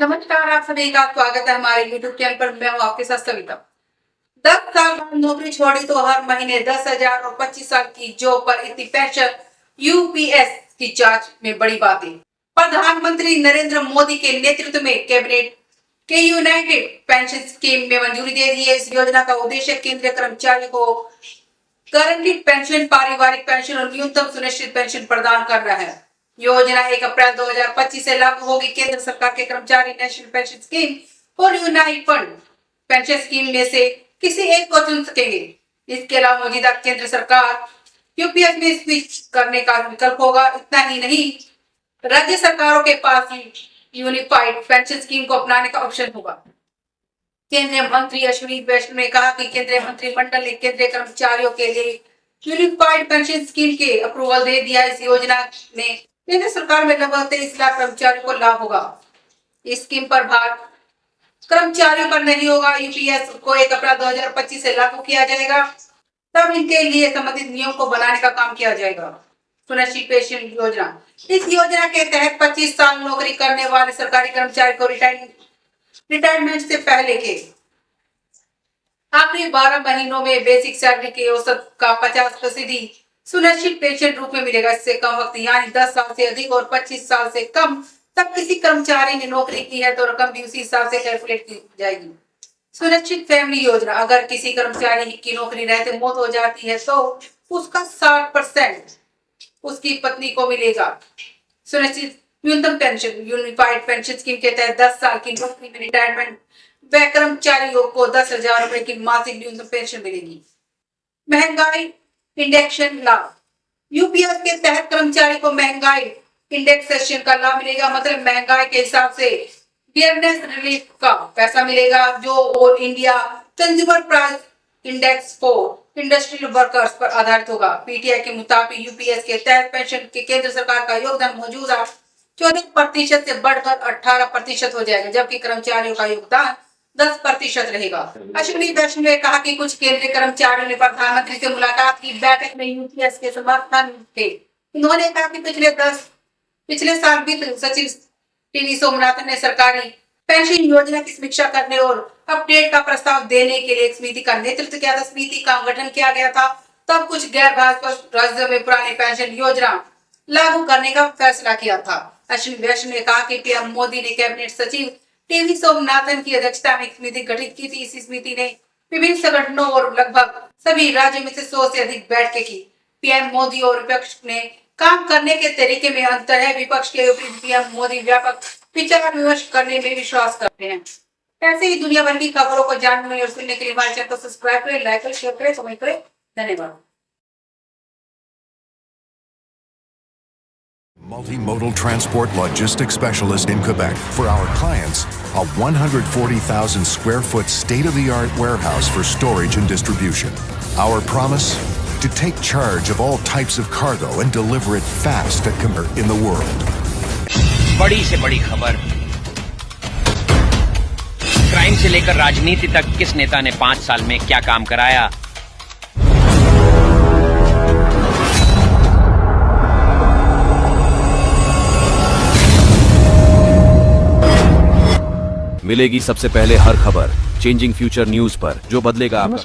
नमस्कार, आप सभी का स्वागत है हमारे YouTube चैनल पर। मैं हूं आपके साथ सविता। 10 साल बाद नौकरी छोड़ी तो हर महीने 10,000 और 25 साल की जॉब पर इतनी पेंशन। यूपीएस की जांच में बड़ी बातें। प्रधानमंत्री नरेंद्र मोदी के नेतृत्व में कैबिनेट के यूनाइटेड पेंशन स्कीम में मंजूरी दे दी है। इस योजना का उद्देश्य केंद्रीय कर्मचारियों को गारंटीड पेंशन, पारिवारिक पेंशन और न्यूनतम सुनिश्चित पेंशन प्रदान करना है। योजना 1 अप्रैल 2025 से लागू होगी। केंद्र सरकार के कर्मचारी नेशनल पेंशन स्कीम और यूनाइटेड फंड पेंशन स्कीम में से किसी एक को चुन सकेंगे। इसके अलावा मौजूदा केंद्र सरकार यूपीएस में स्विच करने का विकल्प होगा। इतना ही नहीं, राज्य सरकारों के पास यूनिफाइड पेंशन स्कीम को अपनाने का ऑप्शन होगा। केंद्रीय मंत्री अश्विनी वैष्णव ने कहा कि केंद्रीय मंत्रिमंडल ने केंद्रीय कर्मचारियों के लिए यूनिफाइड पेंशन स्कीम के अप्रूवल दे दिया। इस योजना में केंद्र सरकार में लगभग 23 लाख कर्मचारियों को लाभ होगा। इस स्कीम पर भार कर्मचारियों पर नहीं होगा। यूपीएस को 1 अप्रैल 2025 से लागू किया जाएगा। तब इनके लिए संबंधित नियम को बनाने का काम किया जाएगा। सुनिश्चित पेंशन योजना। इस योजना के तहत 25 साल नौकरी करने वाले सरकारी कर्मचारी को रिटायरमेंट से पहले के आखिरी 12 महीनों में बेसिक सैलरी के औसत का 50% सुनिश्चित पेंशन रूप में मिलेगा। इससे कम वक्त यानी 10 साल से अधिक और 25 साल से कम तक किसी कर्मचारी ने नौकरी की है तो रकम भी उसी हिसाब से कैलकुलेट की जाएगी। सुनिश्चित फैमिली योजना। अगर किसी कर्मचारी की नौकरी रहते मौत हो जाती है तो उसका 60% उसकी पत्नी को मिलेगा। सुनिश्चित न्यूनतम पेंशन। यूनिफाइड पेंशन स्कीम के तहत 10 साल की नौकरी में रिटायरमेंट व कर्मचारियों को 10,000 रुपए की मासिक न्यूनतम पेंशन मिलेगी। महंगाई इंडेक्सेशन लाभ। यूपीएस के तहत कर्मचारी को महंगाई इंडेक्सेशन का लाभ मिलेगा। मतलब महंगाई के हिसाब से डियरनेस रिलीफ का पैसा मिलेगा, जो all India consumer price index for industrial workers पर आधारित होगा। पीटीआई के मुताबिक यूपीएस के तहत पेंशन के केंद्र सरकार का योगदान मौजूदा 14% से बढ़कर 18% हो जाएगा, जबकि कर्मचारियों का योगदान 10% रहेगा। अश्विनी वैष्णव ने कहा कि कुछ केंद्रीय कर्मचारियों ने प्रधानमंत्री से मुलाकात की। बैठक में यूपीएस के समर्थन थे। उन्होंने कहा कि पिछले साल वित्त सचिव टीवी सोमनाथन ने सरकारी पेंशन योजना की समीक्षा करने और अपडेट का प्रस्ताव देने के लिए एक समिति का नेतृत्व किया था। समिति का गठन किया गया था। तब कुछ गैर भाजपा राज्यों में पुरानी पेंशन योजना लागू करने का फैसला किया था। अश्विनी वैष्णव ने कहा कि पीएम मोदी ने कैबिनेट सचिव टीवी सोमनाथन की अध्यक्षता में एक समिति गठित की थी। इस समिति ने विभिन्न संगठनों और लगभग सभी राज्यों में से 100 से अधिक बैठकें की। पीएम मोदी और विपक्ष ने काम करने के तरीके में अंतर है। विपक्ष के विपरीत पीएम मोदी व्यापक विचार विमर्श करने में विश्वास करते हैं। ऐसे ही दुनिया भर की खबरों को जानने और सुनने के लिए हमारे चैनल को सब्सक्राइब करें, लाइक करें, शेयर करें, कमेंट करें। धन्यवाद। Multimodal transport logistics specialist in Quebec. For our clients, a 140,000 square foot state-of-the-art warehouse for storage and distribution. Our promise? To take charge of all types of cargo and deliver it fast in the world. बड़ी से बड़ी खबर। Crime से लेकर राजनीति तक किस नेता ने 5 साल में क्या काम कराया। मिलेगी सबसे पहले हर खबर चेंजिंग फ्यूचर न्यूज पर, जो बदलेगा आपका